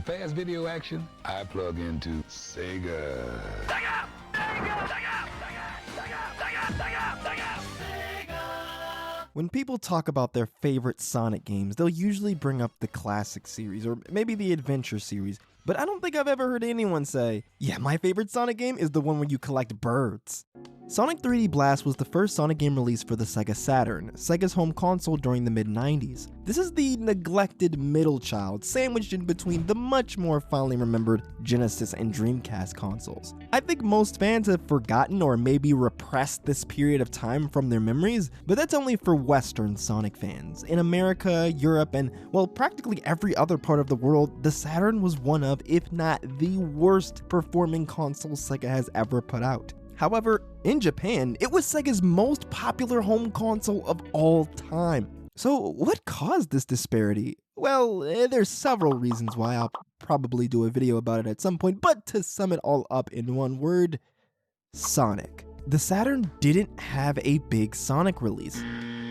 fast video action, I plug into Sega. Sega! Sega! Sega! When people talk about their favorite Sonic games, they'll usually bring up the classic series or maybe the adventure series, but I don't think I've ever heard anyone say, yeah, my favorite Sonic game is the one where you collect birds. Sonic 3D Blast was the first Sonic game released for the Sega Saturn, Sega's home console during the mid-90s. This is the neglected middle child, sandwiched in between the much more fondly remembered Genesis and Dreamcast consoles. I think most fans have forgotten or maybe repressed this period of time from their memories, but that's only for Western Sonic fans. In America, Europe, and well, practically every other part of the world, the Saturn was one of, if not the worst performing console Sega has ever put out. However, in Japan, it was Sega's most popular home console of all time. So what caused this disparity? Well, there's several reasons why. I'll probably do a video about it at some point, but to sum it all up in one word, Sonic. The Saturn didn't have a big Sonic release.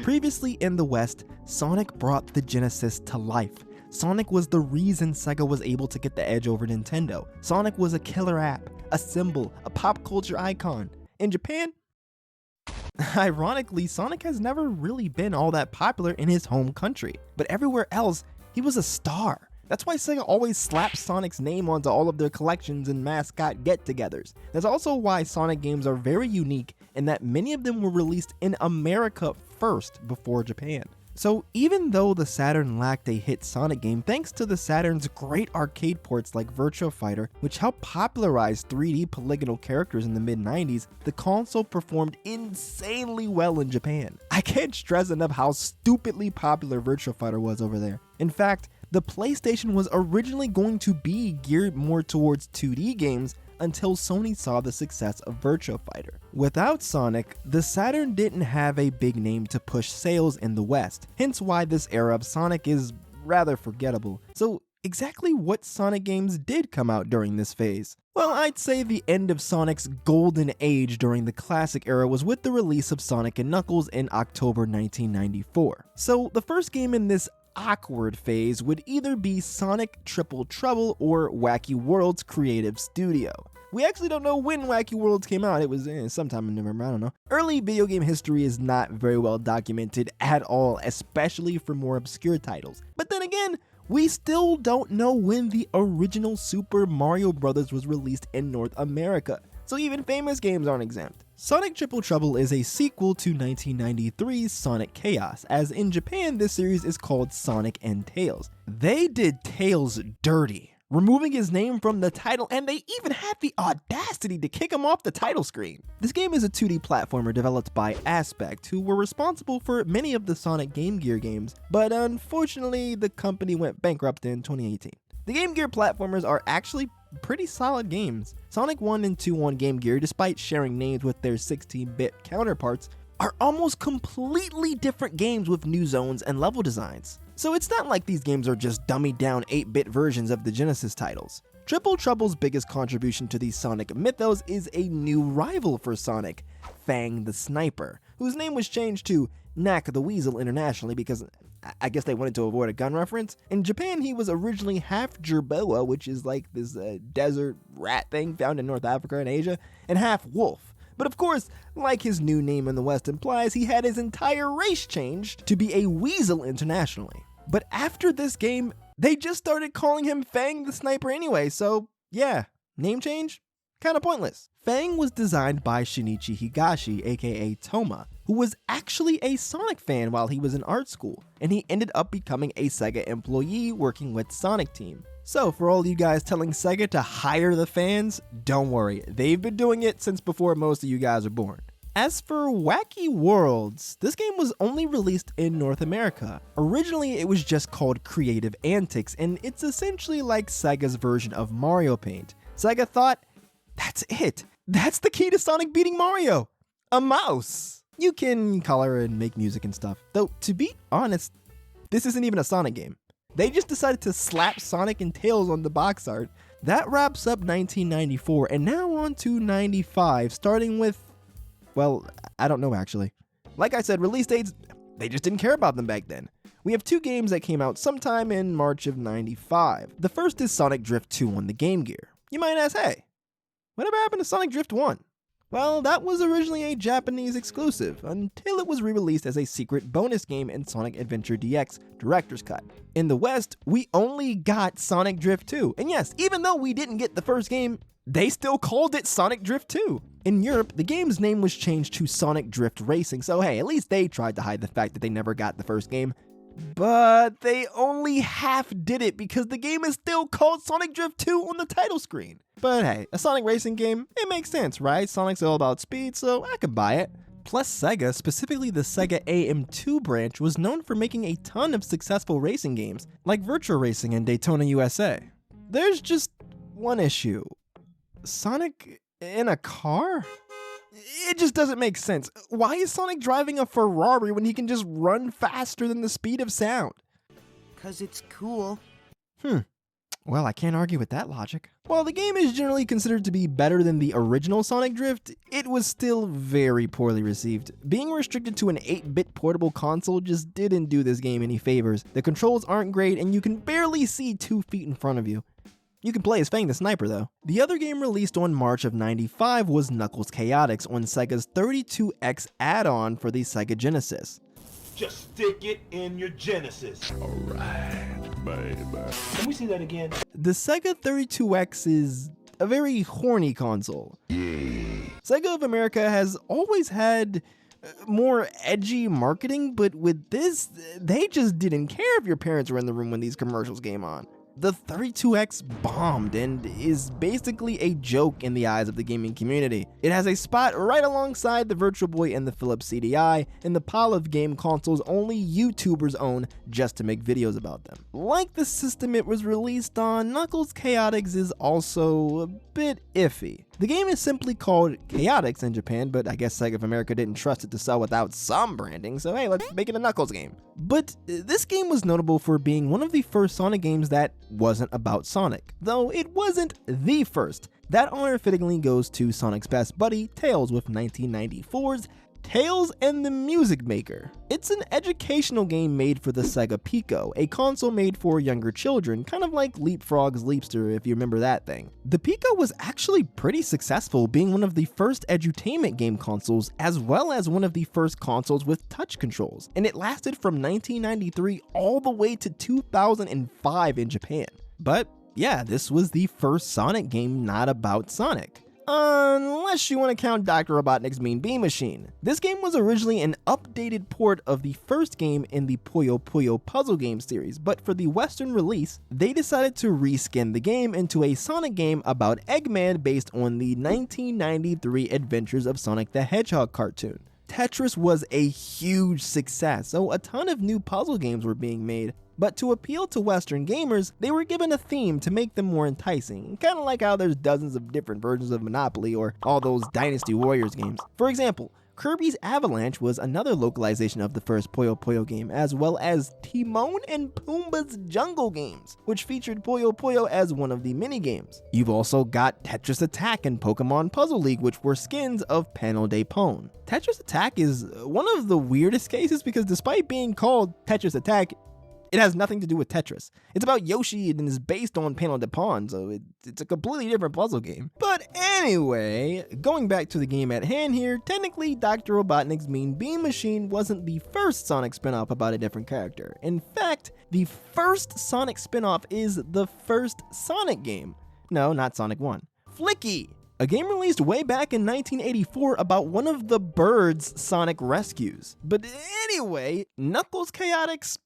Previously in the West, Sonic brought the Genesis to life. Sonic was the reason Sega was able to get the edge over Nintendo. Sonic was a killer app, a symbol, a pop culture icon. In Japan, ironically, Sonic has never really been all that popular in his home country, but everywhere else, he was a star. That's why Sega always slaps Sonic's name onto all of their collections and mascot get-togethers. That's also why Sonic games are very unique in that many of them were released in America first before Japan. So even though the Saturn lacked a hit Sonic game, thanks to the Saturn's great arcade ports like Virtua Fighter, which helped popularize 3D polygonal characters in the mid-90s, the console performed insanely well in Japan. I can't stress enough how stupidly popular Virtua Fighter was over there. In fact, the PlayStation was originally going to be geared more towards 2D games until Sony saw the success of Virtua Fighter. Without Sonic, the Saturn didn't have a big name to push sales in the West, hence why this era of Sonic is rather forgettable. So exactly what Sonic games did come out during this phase? Well, I'd say the end of Sonic's golden age during the classic era was with the release of Sonic & Knuckles in October 1994. So the first game in this awkward phase would either be Sonic Triple Trouble or Wacky Worlds Creative Studio. We actually don't know when Wacky Worlds came out. It was sometime in November, I don't know. Early video game history is not very well documented at all, especially for more obscure titles. But then again, we still don't know when the original Super Mario Bros. Was released in North America, so even famous games aren't exempt. Sonic Triple Trouble is a sequel to 1993's Sonic Chaos, as in Japan this series is called Sonic and Tails. They did Tails dirty, removing his name from the title, and they even had the audacity to kick him off the title screen. This game is a 2D platformer developed by Aspect, who were responsible for many of the Sonic Game Gear games, but unfortunately the company went bankrupt in 2018. The Game Gear platformers are actually pretty solid games. Sonic 1 and 2 on Game Gear, despite sharing names with their 16-bit counterparts, are almost completely different games with new zones and level designs. So it's not like these games are just dummied down 8-bit versions of the Genesis titles. Triple Trouble's biggest contribution to the Sonic mythos is a new rival for Sonic, Fang the Sniper, whose name was changed to Knack the Weasel internationally because I guess they wanted to avoid a gun reference. In Japan, he was originally half Jerboa, which is like this desert rat thing found in North Africa and Asia, and half wolf. But of course, like his new name in the West implies, he had his entire race changed to be a weasel internationally. But after this game, they just started calling him Fang the Sniper anyway, so yeah, name change? Kinda pointless. Fang was designed by Shinichi Higashi, aka Toma, who was actually a Sonic fan while he was in art school, and he ended up becoming a Sega employee working with Sonic Team. So for all you guys telling Sega to hire the fans, don't worry, they've been doing it since before most of you guys were born. As for Wacky Worlds, this game was only released in North America. Originally, it was just called Creative Antics, and it's essentially like Sega's version of Mario Paint. Sega thought, that's it. That's the key to Sonic beating Mario. A mouse. You can color and make music and stuff. Though, to be honest, this isn't even a Sonic game. They just decided to slap Sonic and Tails on the box art. That wraps up 1994, and now on to 95, starting with, well, I don't know actually. Like I said, release dates, they just didn't care about them back then. We have two games that came out sometime in March of '95. The first is Sonic Drift 2 on the Game Gear. You might ask, hey, whatever happened to Sonic Drift 1? Well, that was originally a Japanese exclusive, until it was re-released as a secret bonus game in Sonic Adventure DX Director's Cut. In the West, we only got Sonic Drift 2, and yes, even though we didn't get the first game, they still called it Sonic Drift 2. In Europe, the game's name was changed to Sonic Drift Racing, so hey, at least they tried to hide the fact that they never got the first game. But they only half did it because the game is still called Sonic Drift 2 on the title screen. But hey, a Sonic racing game, it makes sense, right? Sonic's all about speed, so I could buy it. Plus, Sega, specifically the Sega AM2 branch, was known for making a ton of successful racing games, like Virtua Racing and Daytona USA. There's just one issue. Sonic in a car? It just doesn't make sense. Why is Sonic driving a Ferrari when he can just run faster than the speed of sound? 'Cause it's cool. Well, I can't argue with that logic. While the game is generally considered to be better than the original Sonic Drift, it was still very poorly received. Being restricted to an 8-bit portable console just didn't do this game any favors. The controls aren't great, and you can barely see 2 feet in front of you. You can play as Fang the Sniper though. The other game released on March of '95 was Knuckles Chaotix on Sega's 32X add-on for the Sega Genesis. Just stick it in your Genesis. Alright, baby. Can we see that again? The Sega 32X is a very horny console. Yeah. Sega of America has always had more edgy marketing, but with this, they just didn't care if your parents were in the room when these commercials came on. The 32X bombed and is basically a joke in the eyes of the gaming community. It has a spot right alongside the Virtual Boy and the Philips CDI in the pile of game consoles only YouTubers own just to make videos about them. Like the system it was released on, Knuckles Chaotix is also a bit iffy. The game is simply called Chaotix in Japan, but I guess Sega of America didn't trust it to sell without some branding, so hey, let's make it a Knuckles game. But this game was notable for being one of the first Sonic games that wasn't about Sonic, though it wasn't the first. That honor fittingly goes to Sonic's best buddy, Tails, with 1994's Tails and the Music Maker. It's an educational game made for the Sega Pico, a console made for younger children, kind of like Leapfrog's Leapster if you remember that thing. The Pico was actually pretty successful, being one of the first edutainment game consoles, as well as one of the first consoles with touch controls, and it lasted from 1993 all the way to 2005 in Japan. But yeah, this was the first Sonic game not about Sonic. Unless you want to count Dr. Robotnik's Mean Bean Machine. This game was originally an updated port of the first game in the Puyo Puyo puzzle game series, but for the Western release, they decided to reskin the game into a Sonic game about Eggman based on the 1993 Adventures of Sonic the Hedgehog cartoon. Tetris was a huge success, so a ton of new puzzle games were being made. But to appeal to Western gamers, they were given a theme to make them more enticing, kind of like how there's dozens of different versions of Monopoly or all those Dynasty Warriors games. For example, Kirby's Avalanche was another localization of the first Puyo Puyo game, as well as Timon and Pumbaa's Jungle Games, which featured Puyo Puyo as one of the mini-games. You've also got Tetris Attack and Pokemon Puzzle League, which were skins of Panel de Pon. Tetris Attack is one of the weirdest cases because despite being called Tetris Attack, it has nothing to do with Tetris. It's about Yoshi and is based on Panel de Pon, so it's a completely different puzzle game. But anyway, going back to the game at hand here, technically Dr. Robotnik's Mean Bean Machine wasn't the first Sonic spin-off about a different character. In fact, the first Sonic spin-off is the first Sonic game. No, not Sonic 1. Flicky! A game released way back in 1984 about one of the birds Sonic rescues. But anyway, Knuckles Chaotix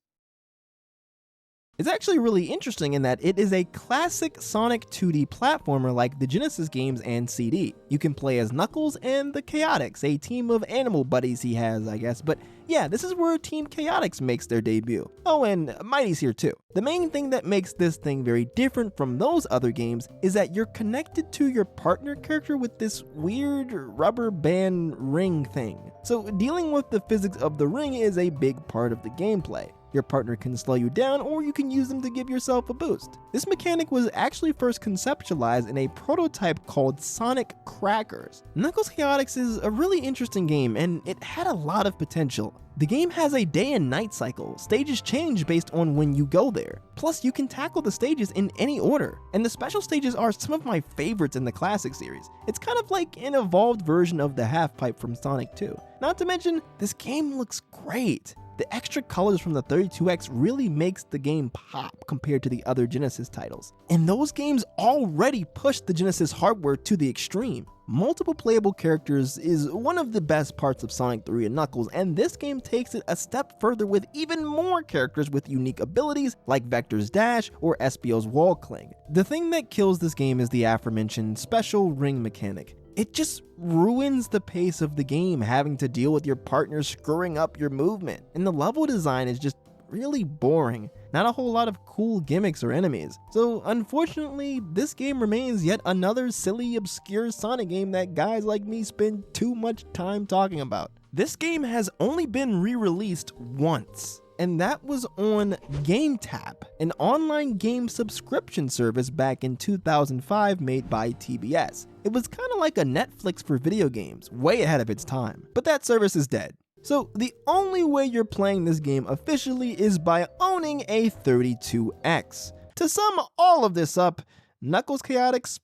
it's actually really interesting in that it is a classic Sonic 2D platformer like the Genesis games and CD. You can play as Knuckles and the Chaotix, a team of animal buddies he has, I guess, but yeah, this is where Team Chaotix makes their debut. Oh, and Mighty's here too. The main thing that makes this thing very different from those other games is that you're connected to your partner character with this weird rubber band ring thing. So dealing with the physics of the ring is a big part of the gameplay. Your partner can slow you down, or you can use them to give yourself a boost. This mechanic was actually first conceptualized in a prototype called Sonic Crackers. Knuckles Chaotix is a really interesting game, and it had a lot of potential. The game has a day and night cycle. Stages change based on when you go there. Plus, you can tackle the stages in any order. And the special stages are some of my favorites in the classic series. It's kind of like an evolved version of the half pipe from Sonic 2. Not to mention, this game looks great. The extra colors from the 32X really makes the game pop compared to the other Genesis titles. And those games already pushed the Genesis hardware to the extreme. Multiple playable characters is one of the best parts of Sonic 3 and Knuckles, and this game takes it a step further with even more characters with unique abilities like Vector's Dash or Espio's Wall Cling. The thing that kills this game is the aforementioned special ring mechanic. It just ruins the pace of the game having to deal with your partner screwing up your movement, and the level design is just really boring. Not a whole lot of cool gimmicks or enemies. So unfortunately, this game remains yet another silly, obscure Sonic game that guys like me spend too much time talking about. This game has only been re-released once, and that was on GameTap, an online game subscription service back in 2005 made by TBS. It was kind of like a Netflix for video games, way ahead of its time. But that service is dead. So the only way you're playing this game officially is by owning a 32X. To sum all of this up, Knuckles Chaotix.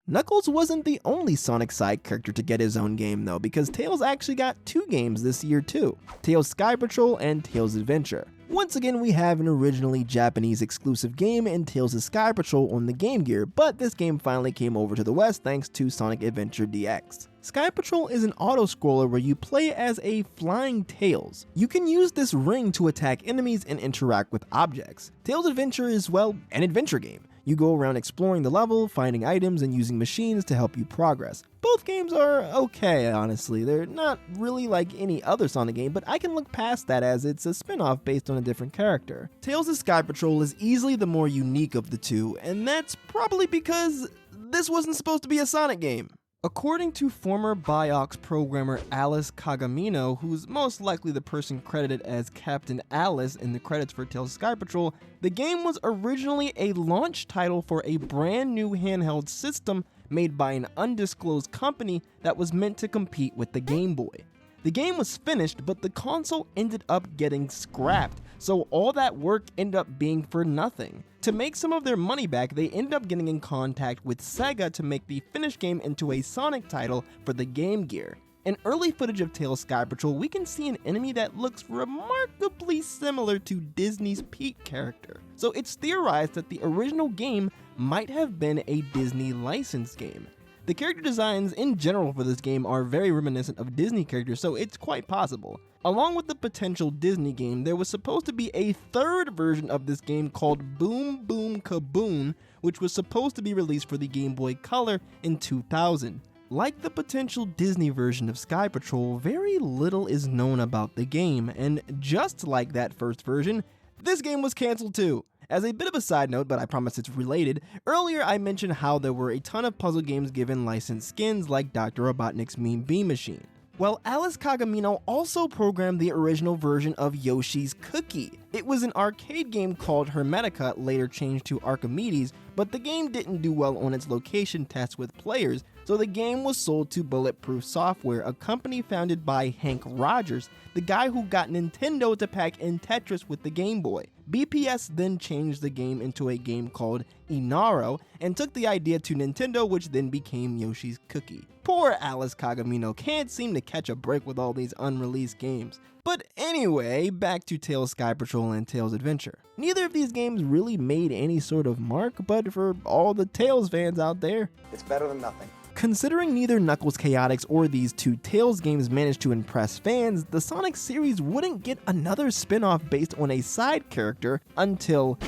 Knuckles wasn't the only Sonic side character to get his own game though, because Tails actually got 2 games this year too, Tails Sky Patrol and Tails Adventure. Once again, we have an originally Japanese exclusive game in Tails' Sky Patrol on the Game Gear, but this game finally came over to the West thanks to Sonic Adventure DX. Sky Patrol is an auto-scroller where you play as a flying Tails. You can use this ring to attack enemies and interact with objects. Tails Adventure is, well, an adventure game. You go around exploring the level, finding items, and using machines to help you progress. Both games are okay, honestly. They're not really like any other Sonic game, but I can look past that as it's a spin-off based on a different character. Tails' Sky Patrol is easily the more unique of the two, and that's probably because this wasn't supposed to be a Sonic game. According to former Biox programmer Alice Kagamino, who's most likely the person credited as Captain Alice in the credits for Tails Sky Patrol, the game was originally a launch title for a brand new handheld system made by an undisclosed company that was meant to compete with the Game Boy. The game was finished, but the console ended up getting scrapped, so all that work ended up being for nothing. To make some of their money back, they ended up getting in contact with Sega to make the finished game into a Sonic title for the Game Gear. In early footage of Tails Sky Patrol, we can see an enemy that looks remarkably similar to Disney's Pete character. So it's theorized that the original game might have been a Disney licensed game. The character designs in general for this game are very reminiscent of Disney characters, so it's quite possible. Along with the potential Disney game, there was supposed to be a third version of this game called Boom Boom Kaboom, which was supposed to be released for the Game Boy Color in 2000. Like the potential Disney version of Sky Patrol, very little is known about the game, and just like that first version, this game was cancelled too. As a bit of a side note, but I promise it's related, earlier I mentioned how there were a ton of puzzle games given licensed skins like Dr. Robotnik's Mean Bean Machine. Well, Alice Kagamino also programmed the original version of Yoshi's Cookie. It was an arcade game called Hermetica, later changed to Archimedes, but the game didn't do well on its location tests with players, so the game was sold to Bulletproof Software, a company founded by Hank Rogers, the guy who got Nintendo to pack in Tetris with the Game Boy. BPS then changed the game into a game called Inaro and took the idea to Nintendo, which then became Yoshi's Cookie. Poor Alice Kagamino can't seem to catch a break with all these unreleased games. But anyway, back to Tails Sky Patrol and Tails Adventure. Neither of these games really made any sort of mark, but for all the Tails fans out there, it's better than nothing. Considering neither Knuckles Chaotix or these two Tails games managed to impress fans, the Sonic series wouldn't get another spin-off based on a side character until...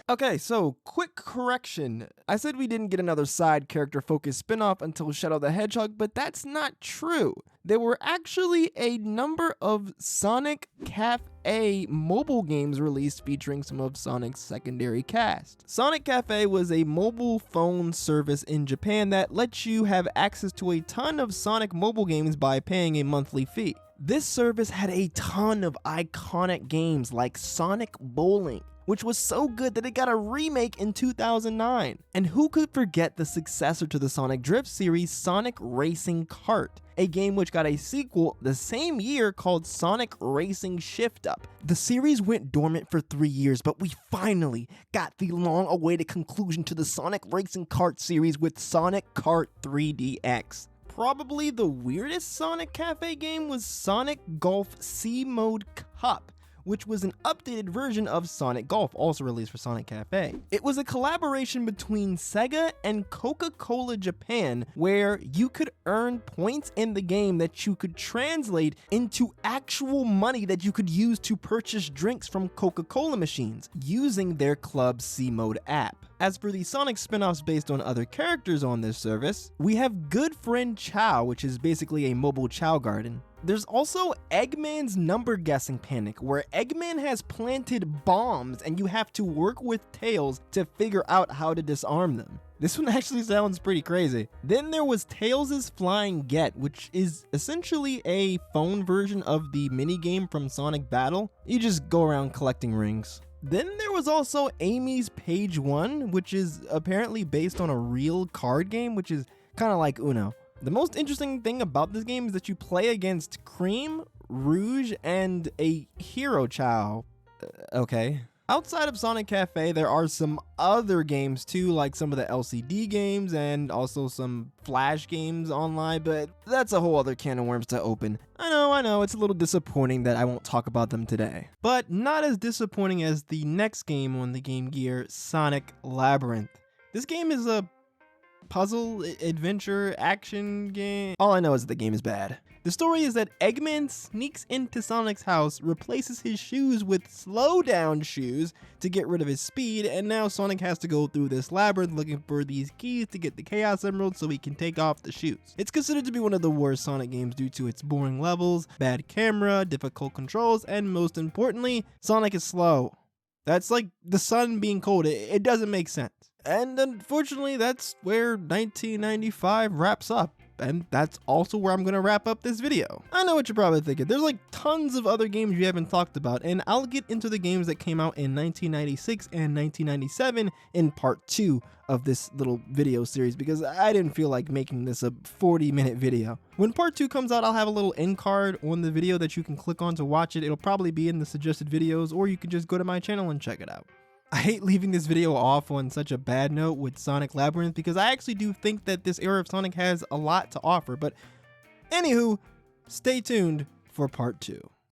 Okay, so quick correction. I said we didn't get another side character focused spin-off until Shadow the Hedgehog, but that's not true. There were actually a number of Sonic Cafe mobile games released featuring some of Sonic's secondary cast. Sonic Cafe was a mobile phone service in Japan that lets you have access to a ton of Sonic mobile games by paying a monthly fee. This service had a ton of iconic games like Sonic Bowling, which was so good that it got a remake in 2009. And who could forget the successor to the Sonic Drift series, Sonic Racing Kart, a game which got a sequel the same year called Sonic Racing Shift Up. The series went dormant for 3 years, but we finally got the long-awaited conclusion to the Sonic Racing Kart series with Sonic Kart 3DX. Probably the weirdest Sonic Cafe game was Sonic Golf C-Mode Cup, which was an updated version of Sonic Golf, also released for Sonic Cafe. It was a collaboration between Sega and Coca-Cola Japan, where you could earn points in the game that you could translate into actual money that you could use to purchase drinks from Coca-Cola machines, using their Club C-Mode app. As for the Sonic spin-offs based on other characters on this service, we have Good Friend Chow, which is basically a mobile Chow garden. There's also Eggman's Number Guessing Panic, where Eggman has planted bombs and you have to work with Tails to figure out how to disarm them. This one actually sounds pretty crazy. Then there was Tails' Flying Get, which is essentially a phone version of the minigame from Sonic Battle. You just go around collecting rings. Then there was also Amy's Page 1, which is apparently based on a real card game, which is kind of like Uno. The most interesting thing about this game is that you play against Cream, Rouge, and a Hero Chow. Okay. Outside of Sonic Cafe, there are some other games too, like some of the LCD games and also some Flash games online, but that's a whole other can of worms to open. I know, it's a little disappointing that I won't talk about them today. But not as disappointing as the next game on the Game Gear, Sonic Labyrinth. This game is a puzzle, adventure, action game. All I know is that the game is bad. The story is that Eggman sneaks into Sonic's house, replaces his shoes with slow-down shoes to get rid of his speed, and now Sonic has to go through this labyrinth looking for these keys to get the Chaos Emerald so he can take off the shoes. It's considered to be one of the worst Sonic games due to its boring levels, bad camera, difficult controls, and most importantly, Sonic is slow. That's like the sun being cold. It doesn't make sense. And unfortunately, that's where 1995 wraps up. And that's also where I'm going to wrap up this video. I know what you're probably thinking. There's like tons of other games we haven't talked about, and I'll get into the games that came out in 1996 and 1997 in part 2 of this little video series because I didn't feel like making this a 40-minute video. When part 2 comes out, I'll have a little end card on the video that you can click on to watch it. It'll probably be in the suggested videos, or you can just go to my channel and check it out. I hate leaving this video off on such a bad note with Sonic Labyrinth because I actually do think that this era of Sonic has a lot to offer, but anywho, stay tuned for part 2.